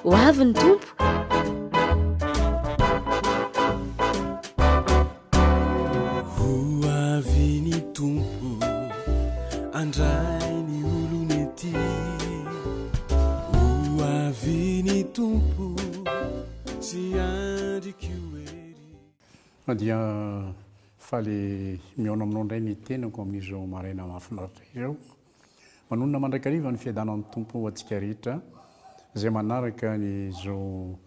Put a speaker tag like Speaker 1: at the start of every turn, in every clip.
Speaker 1: ho avy ny tompo.
Speaker 2: Ho avy ny tompo andray ny olonety, ho avy ny tompo tsy andriky ery.
Speaker 3: Dia faly miaona aminao indray ny tenako amin'izao maraina mahafinaritra izao. Manonona mandrakariva ny fiadanan'ny tompo ho antsika rehetra izay manaraka ny izao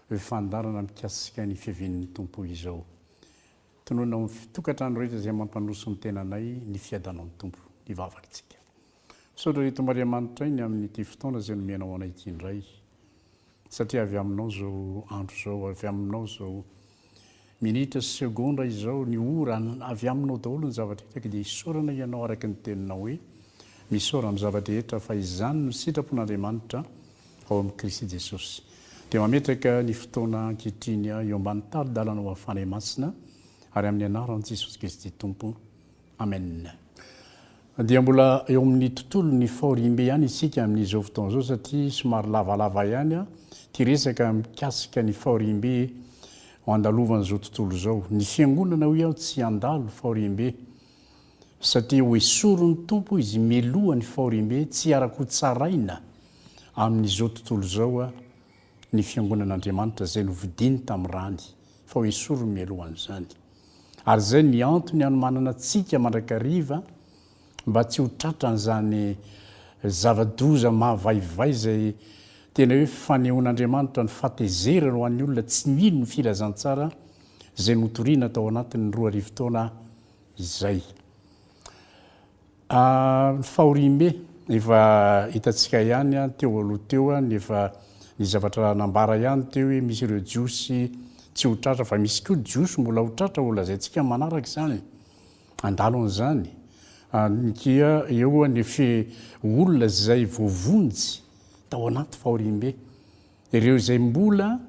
Speaker 3: fandarana mikasika ny fiavian'ny tompo izao. Tonona amin'ny fitokatrano rehetra izay mampandroso ny tenanay ny fiadanan'ny tompo ny vavakantsika. Saotra reto Mariamanitra iny amin'ity fotoana izay nomenao anay ity indray. Satria avy aminao izao andro izao, avy aminao izao minitra sy segonda izao ny ora avy aminao daholo ny zavatra hitaka dia isaorana ianao araka ny teninao hoe misaora amin'ny zavatra rehetra fa izany no sitrapon'Andriamanitra ao amin'ny Kristy Jesosy. Dia mametraka ny fotoana ankehitriny eo ambany tari-dalana ho afanahy masina ary amin'ny anaran'i Jesosy Kristy Tompo. Amen. Dia mbola eo amin'ny tontolo ny fahorimbe ihany isika amin'izao fotoana izao satria somary lavalava ihany tia resaka mikasika ny fahorimbe ho andalovan'izao tontolo izao. Ny fiangonana hoe aho tsy andalo fahorimbe satria ho esoron'ny tompo izy meloha ny fahorimbe tsy arako tsaraina amin'izao tontolo izao ny fiangonan'Andriamanitra izay novidiny tamin'ny rany fa ho esorony melohan'izany. Ary izay ny antony anomanana antsika mandrakariva mba tsy ho tratran'izany zava-doza mahavaivay izay tena hoe fanehoan'Andriamanitra ny fatezerana ho an'ny olona tsy mino ny filazantsara izay notoriana tao anatin'ny 2 arivo taona izay. Fahorimbe efa hitantsika ihany teo aloha teo nefa ny zavatra nambara ihany teo hoe misy ireo jiosy tsy ho tratra fa misy koa jiosy mbola ho tratra ho lazaintsika manaraka izany andalo an'izany. Kia eo ny olona izay voavonjy tao anaty fahorimbe, ireo izay mbola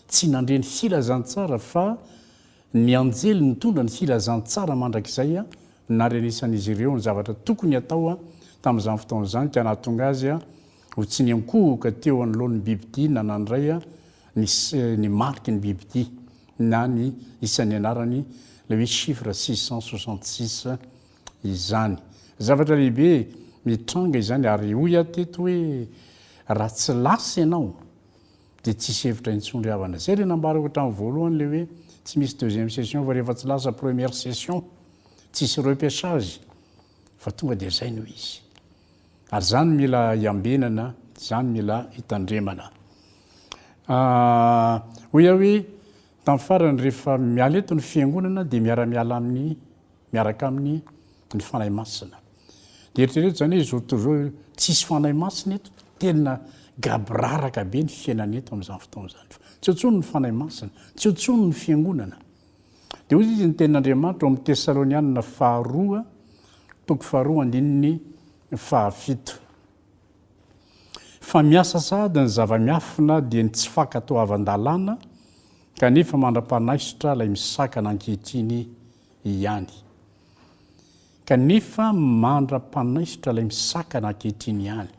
Speaker 3: tsy nandreny filazantsara fa ny anjely nitondra ny filazantsara mandrakizay narenesan'izy ireo ny zavatra tokony atao tamin'izany fotoana izany ka nahatonga azy ho tsy niankohoka teo anoloan'ny bibidia nanandray ny mariky ny bibidia na ny isan'ny anarany le hoe chiffre 666 izany. Zavatra lehibe mitranga izany ary hoy ateto hoe raha tsy lasa ianao dia tsisy hevitra intsondry havana. Zay le nambarako hatramin'ny voalohany le hoe tsy misy deuxième session fa rehefa tsy lasa première session tsisy repêchage fa tonga dia zay no izy. Ary zany mila iambenana, zany mila hitandremana. Hoy aho hoe tamin'ny farany rehefa miala eto ny fiangonana dia miaraka amin'ny ny fanahy masina. Dia eritrereto zany hoe zao tontolo izao tsisy fanahy masina eto, tena gabraraka be ny fiainana eto amin'izany fotoana izany. Tsy otsony ny fanahy masina, tsy otsony ny fiangonana. Dia hoy izy ny tenin'Andriamanitra ao amin'ny Tesalonianina 2 toko 2:7. Fa miasa sahady ny zava-miafina dia ny tsy fakatao avan-dalàna kanefa mandra-panahisitra ilay misakana ankehitriny ihany. Kanefa mandra-panahisitra ilay misakana ankehitriny ihany.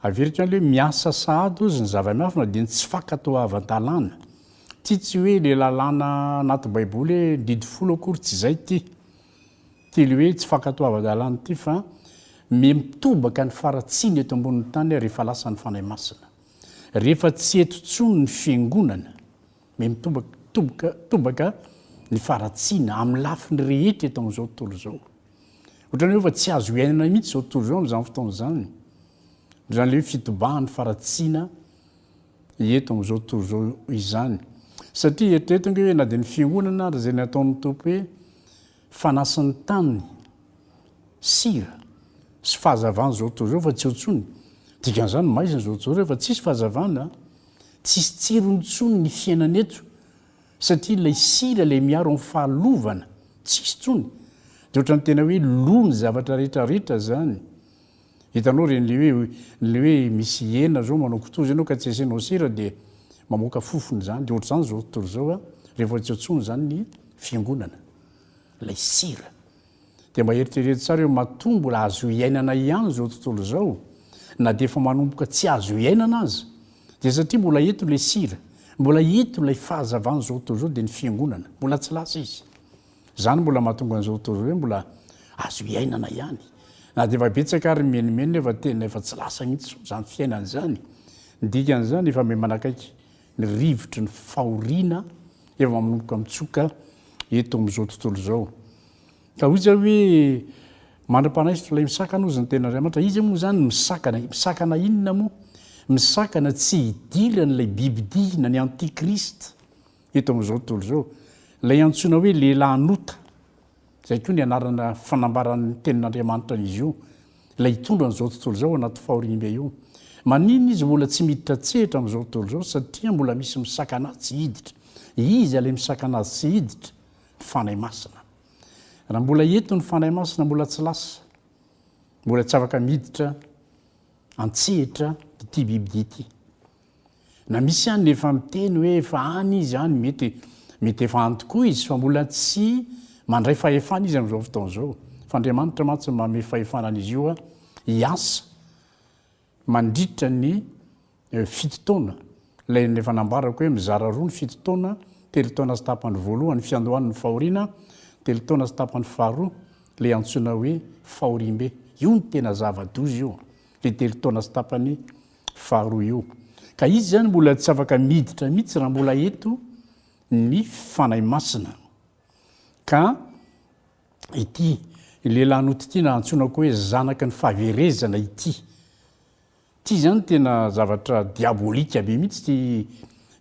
Speaker 3: Averitra hoe miasa sahady ozy ny zava-miafina dia ny tsy fakatao avan-dalàna. Tsy hoe le lalàna anaty baiboly hoe didy folo akory tsy izay ty le hoe tsy fakatao avan-dalàna ty fa mitobaka ny faratsiny eto ambonin'ny tany rehefa lasa ny fanahy masina. Rehefa tsy eto tsony ny fiangonana mitobaka ny faratsina amin'ny lafiny rehetra eto amin'izao tontolo izao. Ohatrany hoe fa tsy azo iainana mihitsy izao tontolo izao amin'izany fotoana izany. Izany le hoe fitobahan'ny faratsina eto amin'izao tontolo izao izany. Satria eritrereto hoe na dia ny fiangonana ary izay nataon'ny tompo hoe fanasin'ny taniny, sira sy fahazavana izao tontolo izao fa tsy otsony. Dikan'izany maizina izao tontolo izao fa tsisy fahazavana, tsisy tsirony tsony ny fiainana eto satria ilay sira ilay miaro amin'ny fahalovana tsisy tsony. Dia ohatrany tena hoe lo ny zavatra rehetrarehetra zany. Hitanao reny le hoe misy hena zao manao kitoza ianao ka tsy asianao sira dia mamoaka fofony zany. Dia ohatr'izany izao tontolo izao rehefa tsy otsony zany ny fiangonana, ilay sira. Dia mba eritrereto tsara hoe matombo la azo iainana ihany izao tontolo izao na de efa manomboka tsy azo iainana azy de satria mbola eto le sira mbola eto lay fahazavany zao tontolo zao de ny fiangonana mbola tsy lasa izy zany mbola mahatonga an'izao tontolo hoe mbola azo iainana ihany na de efa betsaka ary menimeny efa tena efa tsy lasa mihitsy zany fiainana zany dikan'zany efa me manakaiky ny rivotry ny fahoriana efa manomboka mitsoka eto am'izao tontolo zao ka oza hoe mandra-panaisitra lay misakana ozy ny ten'Andriamanitra izy moa zany misakana inona moa misakana tsy hidiran'lay bibidihina ny antikrist eto am'izao tontolo zao lay antsoina hoe lehilahy nota zay koa ny anarana fanambaran'ny tenin'Andriamanitra izy io lay hitondra n'izao tontolo zao anaty fahoriana io manina izy mbola tsy miditra tsehitra am'izao tontolo zao satria mbola misy misakana tsy hiditra izy lay misakana azy tsy hiditra ny fanahy masina raha mbola eto ny fanahy masina mbola tsy lasa mbola tsy afaka miditra antsehitra ity bibidia ity na misy any efa miteny hoe efa any izy any mety efa any tokoa izy fa mbola tsy mandray fahefana izy am'izao fotoana zao fa Andriamanitra mantsy mame fahefanan'izy io hiasa mandritra ny fito taona lay efa nambarako hoe mizara roa ny fito taona telo taona sy tapany voalohany fiandohan'ny fahoriana telo taona sy tapany faharoa le antsoina hoe fahoriam-be io ny tena zava-dozy io le telo taona sy tapany faharoa io ka izy zany mbola tsy afaka miditra mihitsy raha mbola eto ny fanahy masina ka ity lehilahy noty ity na antsoinako hoe zanaky ny fahaverezana ity zany tena zavatra diabolika be mihitsy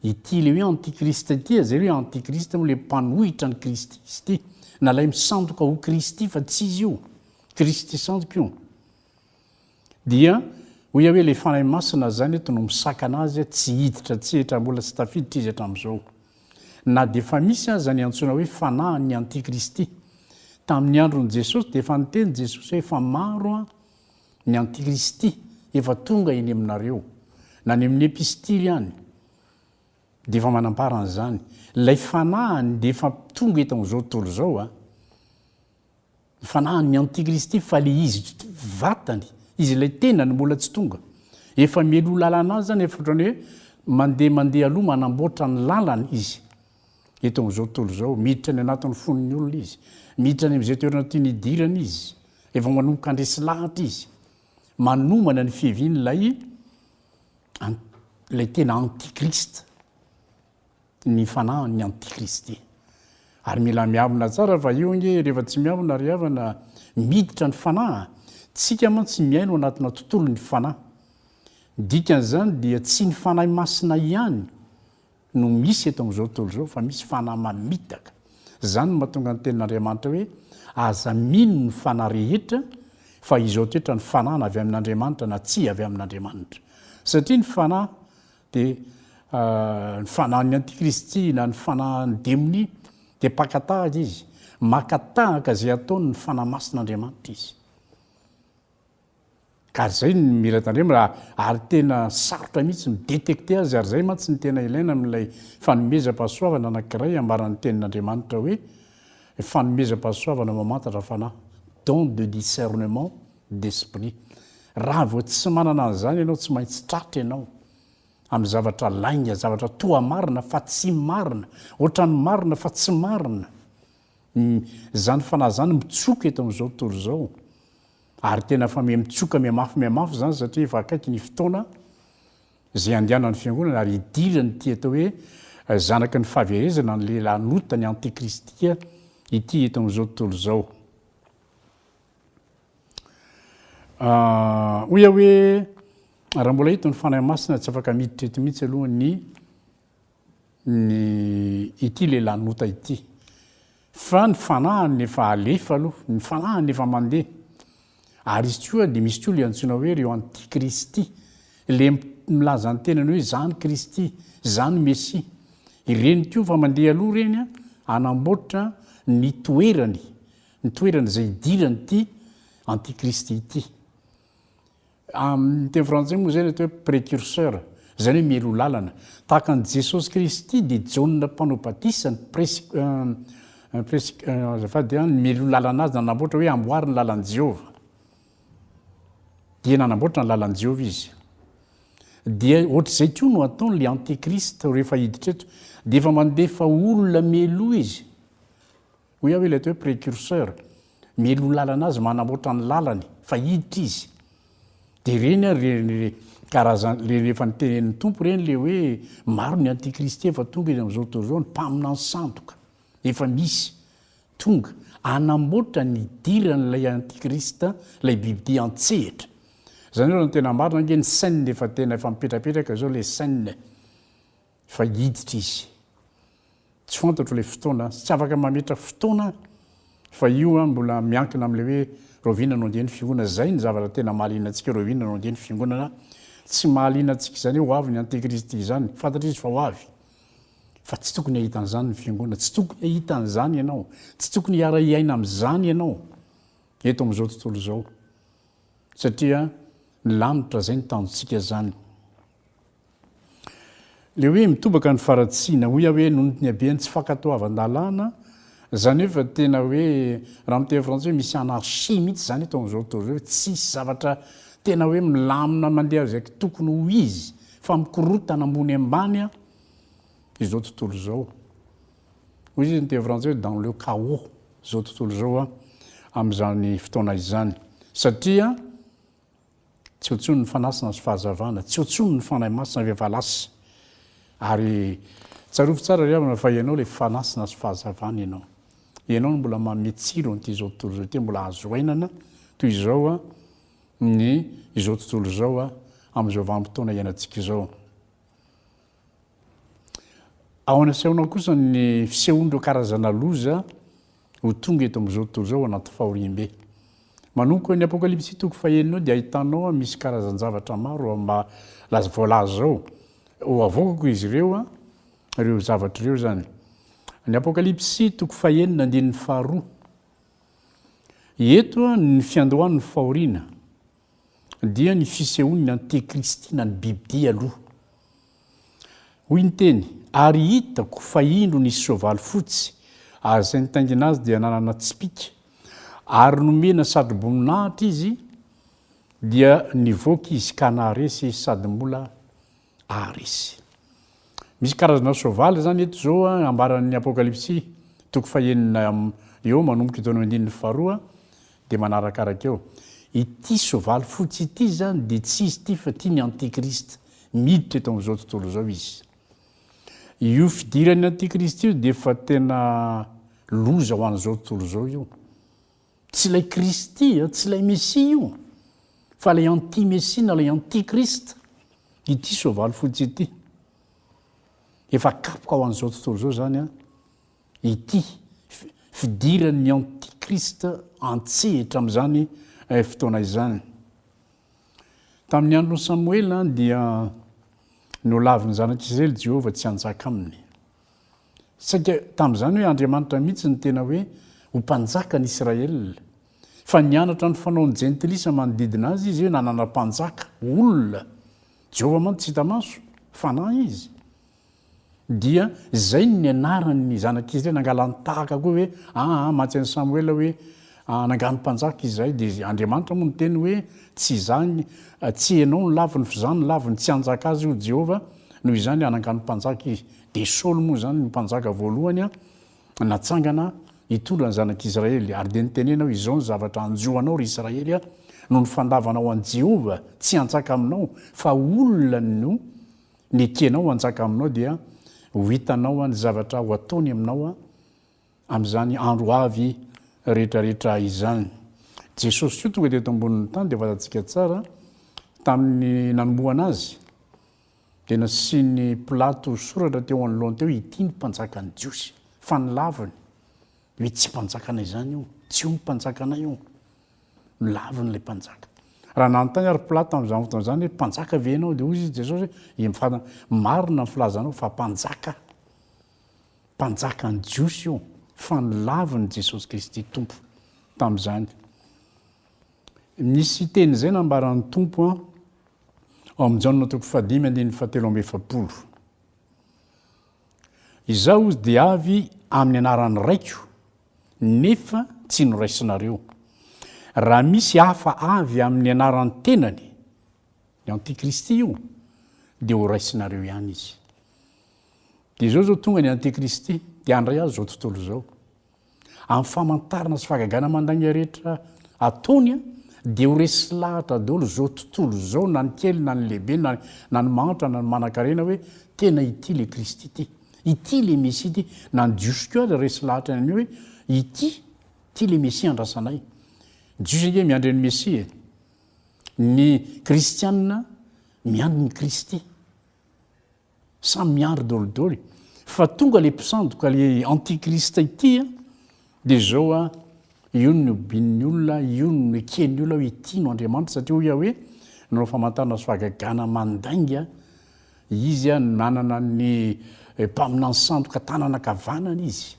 Speaker 3: ity le hoe antikrista ity zay hoe antikrista moa le mpanohitra ny kristy izy ity na lay misandoka ho kristy fa tsy izy io kristy sandoka io dia hoia hoe le fanahy masina zany eto no misakana azy tsy hiditra tsehitra mbola tsy tafiditra izy hatramin'izao na de fa misy azy zany antsoina hoe fanahany antikristy tamin'ny andron' Jesosy de efa niteny Jesosy hoe efa maro ny antikristy efa tonga eny aminareo na ny amin'ny epistily any de efa manamparana zany lay fanahany de efa tonga eto am'izao tontolo zao fanahany antikristy fa le izy vatany izy lay tenany mbola tsy tonga efa mielo lalana azy zany efa ohatrany hoe mandeha aloha manamboatra ny lalana izy eto am'izao tontolo zao miditra ny anatin'ny fon'ny olona izy miditra ny am'izay toerana tiany idirana izy efa manomboka andresy lahatra izy manomana ny fiheviny lay tena antikrist ny fanahany antikristy ary mila miavina tsara fa io nge rehefa tsy miavina ry havana miditra ny fanahy tsika mantsy miaino anatina tontolo ny fanahy dikan'izany dia tsy ny fanahy masina ihany no misy eto am'izao tontolo zao fa misy fanahy mamitaka zany mahatonga ny tenin'Andriamanitra hoe aza mino ny fanahy rehetra fa izao toetra ny fanahana avy amin'Andriamanitra na tsy avy amin'Andriamanitra satria ny fanahy de ny fanahin'ny antikristy na ny fanahiny demony de pakatahaka izy makatahaka zay ataony ny fanahy masin'Andriamanitra izy ka zay ny mila tandrema raha ary tena sarotra mihitsy midetekte azy ary zay mantsy ny tena ilaina amin'ilay fanomezam-pahasoavana anankiray ambaran'ny tenin'Andriamanitra hoe fanomezam-pahasoavana mamantatra fanahy don de discernement d'esprit raha vao tsy manana an'izany ianao tsy maintsy tratra ianao amin'ny zavatra lainga zavatra toa marina fa tsy marina ohatrany marina fa tsy marina zany fanahy zany mitsoka eto am'izao tontolo zao ary tena fa mitsoka miamafy zany satria efa akaiky ny fotoana zay andehanan'ny fiangonana ary idirany ty atao hoe zanaky ny fahaverezana ny lehilahy nota ny antikristia ity eto am'izao tontolo zao hoia hoe raha mbola hito ny fanahy masina tsy afaka miditra eto mihitsy aloha ny ity lehilahy nota ity fa ny fanahany efa alefa aloha ny fanahany efa mandeha ary izy koa de misy koa le antsoina hoe reo antikristy le milaza ny tenany hoe zany kristy zany messia ireny koa fa mandeha aloha reny anamboatra ny toerany zay idirany ity antikristy ity amin'ny teny frantsay moa zay atao hoe précurseur zany hoe mielo lalana tahaka ny Jesosy Kristy de Jaune mpanao batisa azafady ny mielo lalana azy nanamboatra hoe amboary ny lalan'i Jehova dia nanamboatra ny lalan'i Jehovah izy. Dia ohatr'izay koa no ataon'le antikrista rehefa hiditra eto, dia efa mandefa olona mialoha izy. Hoe aho hoe le atao hoe précurseur, mialoha lalana azy manamboatra ny lalany, fa hiditra izy. Dia reny karazany rehefa nitenen'ny tompo reny le hoe maro ny antikristy efa tonga izy amin'izao tontolo izao, ny mpamina ny sandoka efa misy tonga anamboatra ny diran'ilay antikrista, ilay bibidia antsehatra. Zany hoe no tena marina ange ny scène efa tena efa mipetrapetraka zao le scène, fa hiditra izy. Tsy fantatro le fotoana, tsy afaka mametra fotoana, fa io mbola miankina amin'le hoe rovina no andeha ny fiangonana. Zay ny zavatra tena mahaliana antsika, rovina no andeha ny fiangonana. Tsy mahaliana antsika zany hoe ho avy ny antikristy zany, fantatra izy fa ho avy. Fa tsy tokony ahita an'izany ny fiangonana, tsy tokony ahita an'izany ianao, tsy tokony hiara-hiaina amin'izany ianao eto amin'izao tontolo izao, satria ny lanitra zay ny tanjontsika zany. Le hoe mitobaka ny faratsiana, hoy aho hoe noho ny habeny tsy fankatoavan-dalàna, zany hoe fa tena hoe raha miteny frantsay hoe misy anarchie mihitsy zany eto amin'izao tontolo izao, tsisy zavatra tena hoe milamina mandeha zay tokony ho izy, fa mikorotana ambony ambany izao tontolo izao. Hoy izy miteny frantsay hoe dans le chaos izao tontolo izao amin'izany fotoana izany, satria tsy otsony ny fanasina sy fahazavana, tsy otsony ny fanahy masina rehefa lasa. Ary tsarovy tsara ry fa ianao le fanasina sy fahazavana ianao. Ianao no mbola manome tsiro an'ity izao tontolo izao ty, mbola azo ainana toy izao ny izao tontolo izao amin'izao vanim-potoana iainantsika izao. Ao anasehoana kosa ny fisehoan'ireo karazana loza ho tonga eto amin'izao tontolo izao anaty fahoriam-be. Manomboka ny apokalipsy toko fahaenina dia ahitanao misy karazan-javatra maro mba voalaza zao. Ho avoakako izy ireo zavatra ireo zany. Ny apokalipsy toko fahaenina andinin'ny faharoa. Eto ny fiandohan'ny fahoriana dia ny fisehoan'ny antikristina ny bibidia aloha. Hoy ny teny, ary hitako fa indro nisy soavaly fotsy, ary izay nitaingina azy dia nanana tsipika, ary nomena sady boninahitra izy, dia nivoaka izy ka naharesy sady mbola aharesy. Misy karazana soavaly zany eto zao ambaran'ny apokalipsy toko fahaenina eo manomboka ito andinin'ny faharoa, dia manarakaraka eo. Ity soavaly fotsy ity zany dia tsy izy ity fa ity ny antikrist miditra eto amin'izao tontolo izao izy. Io fidiran'ny antikrist io dia efa tena loza ho an'izao tontolo izao io. Tsy ilay kristy, tsy ilay messia io, fa ilay anti-messia na ilay antikrist. Ity soavaly fotsy ity efa kapoka ho an'izao tontolo izao zany ity fidiran'ny antikrist antsehatra amin'izany fotoana izany. Tamin'ny andron'ny Samuel dia nolaviny zanak'Israely Jehovah tsy hanjaka aminy. Saika tamin'izany hoe Andriamanitra mihitsy ny tena hoe ho mpanjaka ny Israel. Fa nianatra ny fanaony jentilisa manodidina azy izy hoe nanana mpanjaka olona. Jehovah mantsy tsy hita maso, fanahy izy. Dia zay ny anaran'ny zanak'Israely nangalany tahaka koa hoe matsy an'i Samuel hoe nangano mpanjaka izay, dia Andriamanitra moa ny teny hoe tsy izany, tsy ianao ny laviny fizany laviny tsy hanjaka azy io Jehovah, noho izany anangano mpanjaka izy. Dia Saoly moa zany ny mpanjaka voalohany natsangana hitondra ny zanak'Israely, ary dia nitenenao izao ny zavatra anjoanao ry Israely no ny fandavanao an Jehovah tsy hanjaka aminao, fa olona no ny tianao hanjaka aminao, dia ho hitanao ny zavatra ho ataony aminao amin'izany andro avy rehetrarehetra izany. Jesosy io tonga teto ambonin'ny tany dia fantatsika tsara, tamin'ny nanombohana azy dia nasiany Pilato soratra teo anoloany teo, ity ny mpanjakany Jiosy, fa ny laviny hoe tsy mpanjakana izany io, tsy io mpanjakana io, ny laviny ilay mpanjaka. Raha nanontany ary Pilato amin'izany fotoana izany hoe mpanjaka ve ianao, dia hoy izy Jesosy hoe marina ny filazanao fa mpanjaka ny Jiosy io, fa ny laviny Jesosy Kristy tompo tamin'izany. Nisy teny izay nambaran'ny tompo ao amin'ny Jaona toko 5:17. Izaho ozy dia avy amin'ny anaran'ny raiko, nefa tsy noraisinareo. raha misy hafa avy amin'ny anaran'ny tenany ny antikristy io dia ho raisinareo ihany izy. Dia zao tonga ny antikristy dia andray azy zao tontolo zao amin'ny famantarana sy fahagagana mandagny rehetra ataony dia ho resy lahatra daholo zao tontolo zao na ny kely na ny lehibe na ny mahantra na ny manan-karena hoe tena ity le kristy ity le mesia ity na ny jiosy koa resy lahatra ny hoe ity le mesia andrasanay. Jiosy nge miandry ny mesia, ny kristianina miandry ny kristy, samy miandry daholodaholy. Fa tonga le mpisandoka le antikrista ity dia zao io ny obin'ny olona, io ny eken'ny olona hoe ity no Andriamanitra, satria hoe nanao famantarana sy fahagagana mandainga izy nanana ny mpaminany sandoka tanana kavanana izy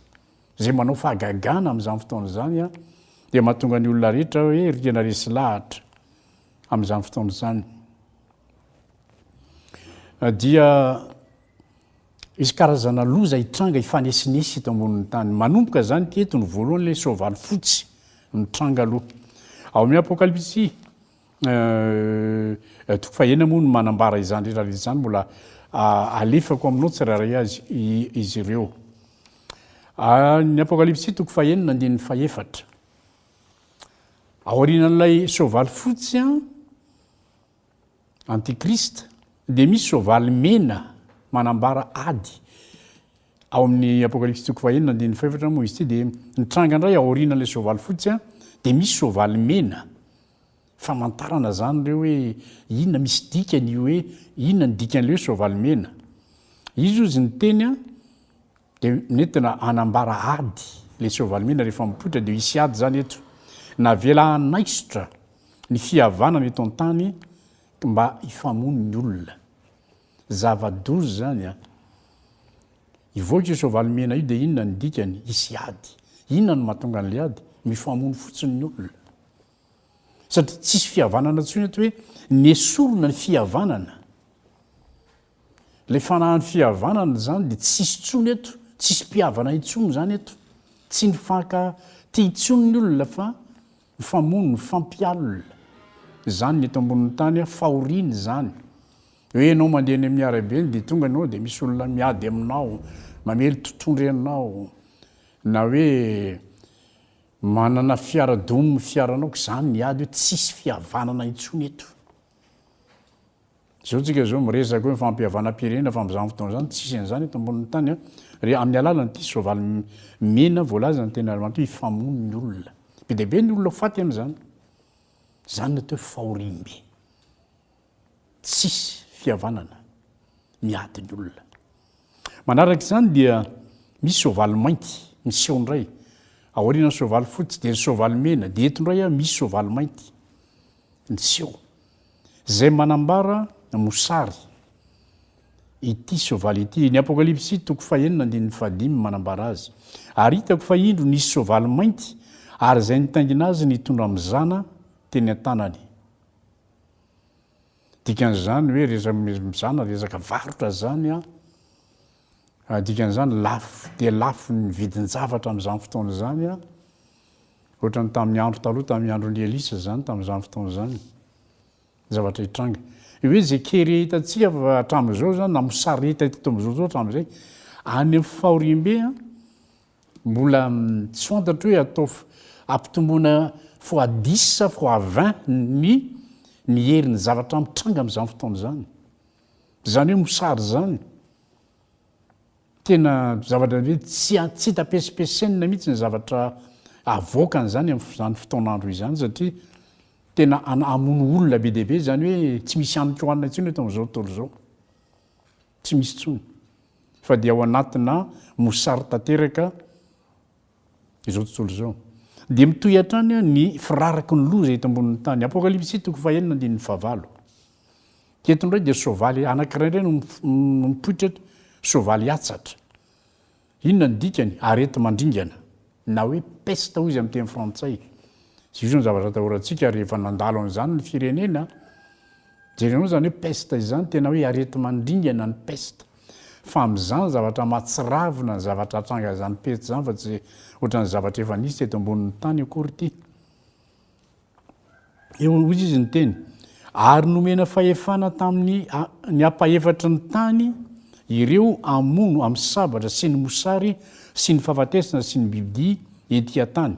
Speaker 3: zay manao fahagagana amin'izany fotoana zany dia mahatonga ny olona rehetra hoe rihana resy lahatra amin'izany fotoana zany. Dia isy karazana loza hitranga hifanesinesy eto ambonin'ny tany. Manomboka zany teto ny voalohany le soavaly fotsy mitranga aloha. Ao amin'ny apokalipsy toko fahaenina moa no manambara izany rehetra izany, mbola alefako aminao tsiraray azy izy ireo. Ny apokalipsy toko fahaenina andininy fahefatra. Aorianan'ilay soavaly fotsy antikrista dia misy soavaly mena manambara ady. Ao amin'ny apokalipsy toko fahaenina andininy fahefatra moa izy ity dia nitranga indray aorianan'ilay soavaly fotsy dia misy soavaly mena. Famantarana zany reo hoe inona misy dikany hoe inona ny dikan'ilay hoe soavaly mena. Izy ozy ny teny dia nentina anambara ady le soavaly mena rehefa mipoitra dia hisy ady zany eto. Navela hanaisotra ny fihavanana eto an-tany mba hifamono ny olona. Zava-dozy zany ivoaka io soavaly mena io dia inona ny dikany? Hisy ady. Inona no mahatonga an'ilay ady? Mifamono fotsiny ny olona. Satria tsisy fihavanana intsony eto hoe nesorona ny fihavanana. Le fanahin'ny fihavanana zany dia tsisy intsony eto, tsisy mpihavana intsony zany eto, tsy nifankatia intsony ny olona fa mifamono, mifampialina. Zany ny eto ambonin'ny tany fahoriana zany. Hoe ianao mandeha any amin'ny arabe dia tonga ianao dia misy olona miady aminao, mamely tontondry anao, na hoe manana fiaradomy fiaranao, zany ny ady hoe tsisy fihavanana intsony eto. Zao tsika zao miresaka hoe fampihavanam-pirenena fa amin'izany fotoana zany tsisy an'izany eto ambonin'ny tany amin'ny alalanyity soavaly mena voalaza ny tena Andriamanitra hifamono ny olona. Be dia be ny olona faty amin'izany. Zany natao fahoriam-be. Tsisy fihavanana miady ny olona. Manaraka izany dia misy soavaly mainty miseho indray. Aoriana soavaly fotsy dia ny soavaly mena, dia eto indray misy soavaly mainty miseho. Zay manambara mosary ity soavaly ity. Ny apokalipsy toko fahaenina andininy fahadimy manambara azy. Ary hitako fa indro nisy soavaly mainty ary zay nitaingina azy nitondra mizana teny an-tanany. Dikan'izany hoe mizana resaka varotra zany dikan'izany lafo dia lafo ny vidin-javatra amin'izany fotoana zany ohatrany tamin'ny andro taloha, tamin'ny andron'ny Elisa zany tamin'izany fotoana zany zavatra hitranga. Hoe zay kery hitantsika hatramin'izao zany na mosary hita eto amin'izao hatramin'izay any amin'ny fahoriam-be mbola tsy fantatra hoe atao ampitomboana fois 10 sa fois 20 ny herin'ny zavatra mitranga amin'izany fotoana zany. Zany hoe mosary zany tena zavatra hoe tsy tapesipesena mihitsy ny zavatra avoakany zany amin'izany fotoanandro izany, satria tena amono olona be dia be zany hoe tsy misy anitra hoanina intsony eto amin'izao tontolo zao. Tsy misy intsony. Fa dia ao anatina mosary tanteraka izao tontolo zao. Dia mitohy hatrany ny firaraka ny loza eto ambonin'ny tany. Apokalipsy toko fahaenina andininy fahavalo. Eto indray dia soavaly anankiray indray no mipoitra eto, soavaly hatsatra. Inona ny dikany? Arety mandringana na hoe peste hoy izy amin'ny teny frantsay. Io zany zavatra atahorantsika rehefa nandalo an'izany ny firenena. Jerenao zany hoe peste izany tena hoe arety mandringana ny peste. Fa amin'izany zavatra mahatsiravina ny zavatra hatranga zany peste zany fa tsy ohatran'ny zavatra efa nisy eto ambonin'ny tany akory ity. eo ozy izy ny teny ary nomena fahefana tamin'ny ny ampaefatra ny tany ireo amono amin'ny sabatra sy ny mosary sy ny fahafatesana sy ny bibidia etỳ tany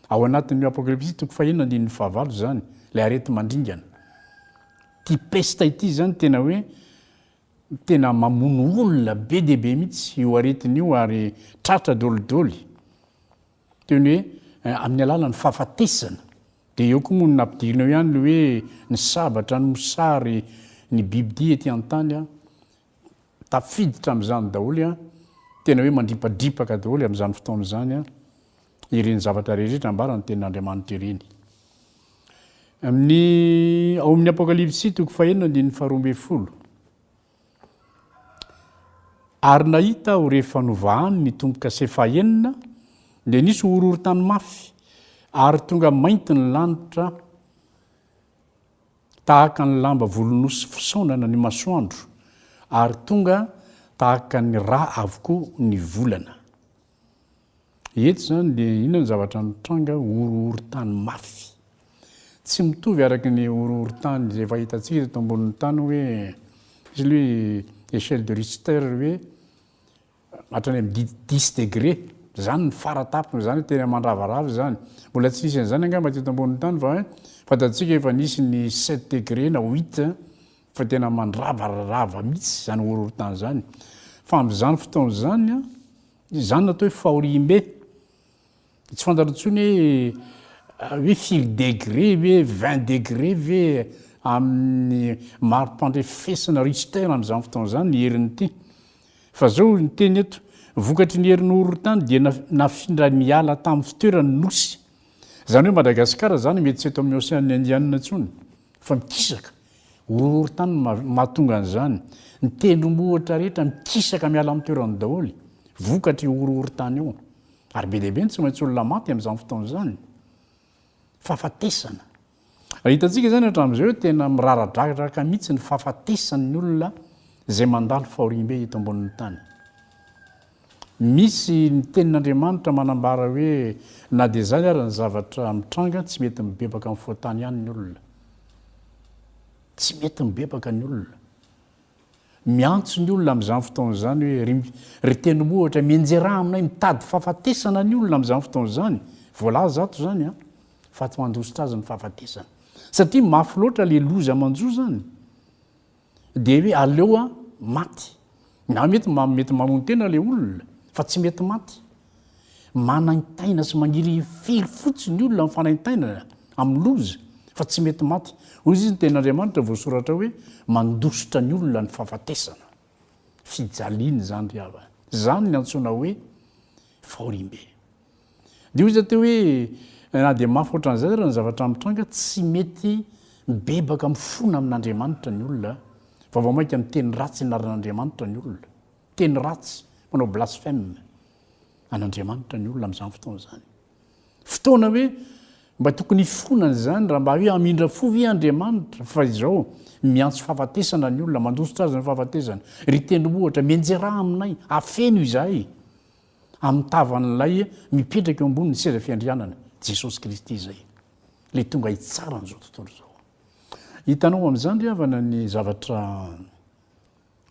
Speaker 3: ao anatin'io apokalypsy toko fahenina andin'ny fahavalo zany lay arety mandringana ty pesta ity zany tena hoe tena mamono olona be dehibe mihitsy io aretin'io ary tratra dolidoly teny hoe amin'ny alalan'ny fahafatesana dia eo koa moa ny nampidirina eo ihany le hoe ny sabatra ny mosary ny bibidia etỳ an-tany tafiditra amin'izany daholo tena hoe mandripadripaka daholo amin'izany fotoana zany ireny zavatra rehetra ambara ny tenin'Andriamanitra ireny ao amin'ny apokalypsy toko fahenina andin'ny faharoa ambin'ny folo ary nahita aho rehefa novahany ny tomboka se fahenina dia nisy horohorontany mafy ary tonga mainty ny lanitra tahaka ny lamba volonosy fisaonana ny masoandro ary tonga tahaka ny ra avokoa ny volana eto zany dia inona ny zavatra nitranga horohorontany mafy tsy mitovy araky ny horohorontany zay efa hitantsika eto ambonin'ny tany hoe izy le hoe échelle de Richter hoe hatrany amin'ny 10 degré zany ny faratapony zany tena mandravarava zany mbola tsy nisy an'izany angamba teto ambonin'ny tany fa fatatsika efa nisy ny 7 degré na 8 fa tena mandravarava mihitsy zany horohorontany zany fa amin'izany fotoana zany zany natao hoe fahorimbe tsy fantatritsony hoe firy degré hoe 20 degré ve amin'ny marim-pandrefesana Richter amin'izany fotoana zany ny herin'ny ity fa zao ny teny eto vokatry ny herin'ny horohorontany dia nafindra miala tamin'ny fitoerany nosy zany hoe Madagasikara zany mety tsy eto amin'ny Océan Indiana intsony fa mikisaka horohorontany mahatonga an'izany ny tendrombohitra rehetra mikisaka miala amin'ny toerany daholy vokatry horohorontany io ary be dehibe tsy maintsy olona maty amin'izany fotoana zany fahafatesana hitantsika zany hatramin'izay hoe tena miraradraraka mihitsy ny fahafatesan'ny olona zay mandalo fahorimbe eto ambonin'ny tany misy ny tenin'Andriamanitra manambara hoe na dia zany ary ny zavatra mitranga tsy mety mibebaka amin'ny foatany ihany ny olona tsy mety mibebaka ny olona miantso ny olona amin'izany fotoana zany hoe ry tendrombohitra mienjeraha aminay mitady fahafatesana ny olona amin'izany fotoana zany voalaza ato zany fa tsy mandositra azy ny fahafatesana satria mafy loatra le loza manjo zany dia hoe aleo maty na mety mamono tena le olona fa tsy mety maty manaintaina sy maniry firy fotsiny olona amin'ny fanaintainana amin'ny loza fa tsy mety maty hoy izy ny tenin'Andriamanitra voasoratra hoe mandositra ny olona ny fahafatesana fijaliany zany ry hava zany ny antsoina hoe fahorimbe dia izy teo hoe na dia mafy ohatran'izay raha ny zavatra mitranga tsy mety mibebaka mifona amin'Andriamanitra ny olona fa vao mainka amin'ny teny ratsy naran'Andriamanitra ny olona teny ratsy manao blasphème an'Andriamanitra ny olona amin'izany fotoana zany fotoana hoe mba tokony ifonany zany raha mba hoe amindra fovy Andriamanitra fa izao miantso fahafatesana ny olona mandositra azy ny fahafatesana ry tendrombohitra mienjeraha aminay afeno izahay amin'ny tavan'ilay mipetraka eo amboniny seza fiandrianana Jesosy Kristy izay le tonga hitsara n'izao tontolo izao hitanao amin'izany ry havana ny zavatra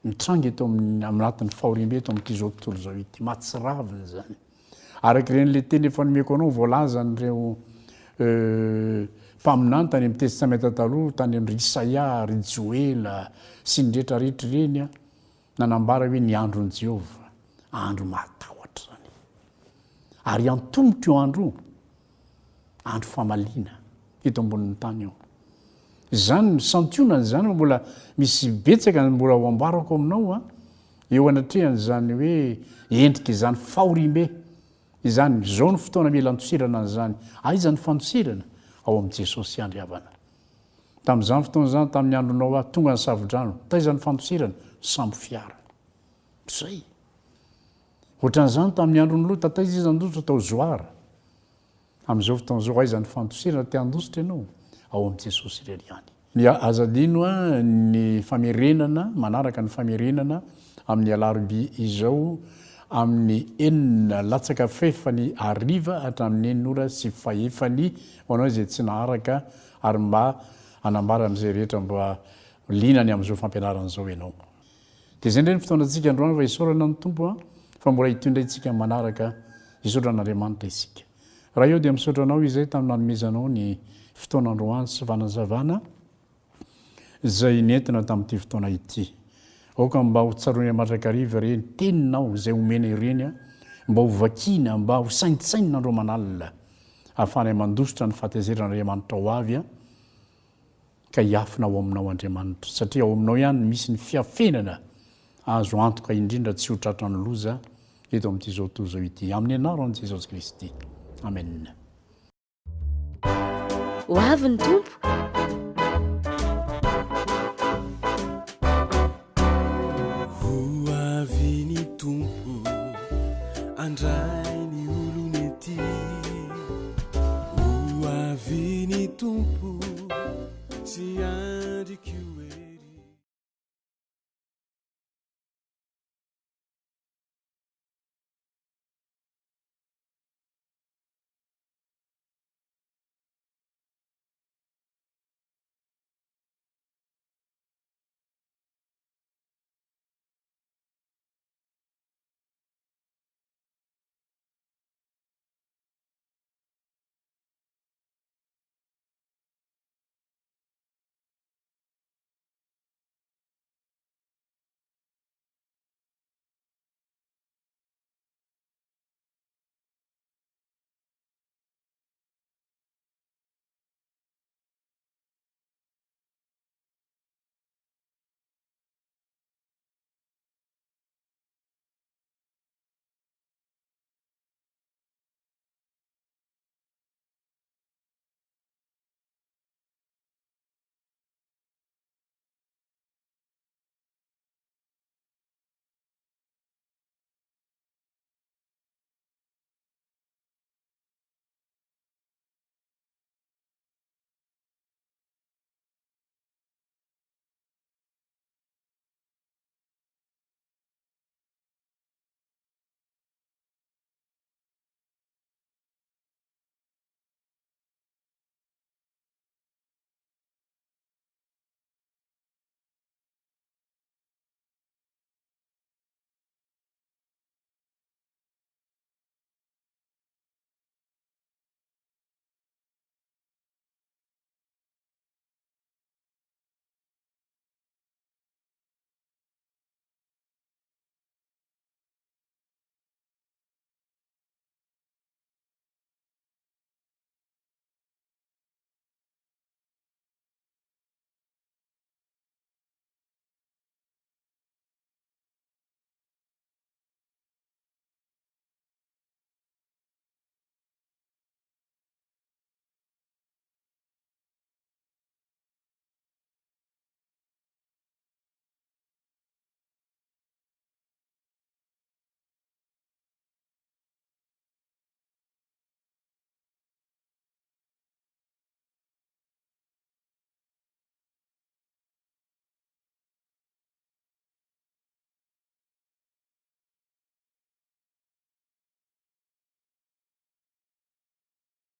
Speaker 3: mitranga eto amin'anatin'ny fahorimbe eto amin'ity zao tontolo izao ity mahatsiravina zany araka ireny le teny efa nomeko anao voalaza n'ireo mpaminany tany amin'ny testamenta taloha tany amin'ny Isaia ry Joela sy ny rehetrarehetra ireny nanambara hoe ny andron'i Jehova andro mahatahotra zany ary antombotra io andro andro famaliana eto ambonin'ny tany io zany santionany zany mbola misy betsaka mbola ho ambarako aminao eo anatrehany zany hoe endrika izany fahorimbe izany zao ny fotoana mila antosirana an'izany aiza ny fantosirana ao amin'i Jesosy ihany ry havana tamin'izany fotoana zany tamin'ny andronao tonga ny savodrano taiza ny fantosirana sambo fiara zay ohatran'izany tamin'ny androny loha tataiza izy andositra tao zoara amin'izao fotoana zao aiza ny fantosirana te andositra ianao ao amin'i Jesosy irery ihany ny azadino ny famerenana manaraka ny famerenana amin'ny alarobia izao amin'ny enina latsaka fefany ariva hatramin'ny eninora sy faefany hoanao zay tsy naharaka ary mba anambara am'izay rehetra mba linany am'izao fampianaran'izao ianao dia zay ndray ny fotoanantsika androany fa isaorana ny tompo a fa mbola hitondra itsika manaraka isaotra an'andriamanitra isika raha eo dia misaotra anao izay tamin'ny nanomezanao ny fotoanandroany sy fanazavana zay nentina tamin'ity fotoana ity aoka mba ho tsarony matrakariva reny teninao zay omena ireny a mba ho vakina mba ho saintsainynandro manalina ahafany mandositra ny fahatezerin'andriamanitra ho avy a ka hiafina ao aminao andriamanitra satria ao aminao ihany misy ny fiafenana azo antoka indrindra tsy ho tratra ny loza eto amin'ity zao toy zao ity amin'ny anaran'i jesosy kristy amen
Speaker 1: ho avy ny tompo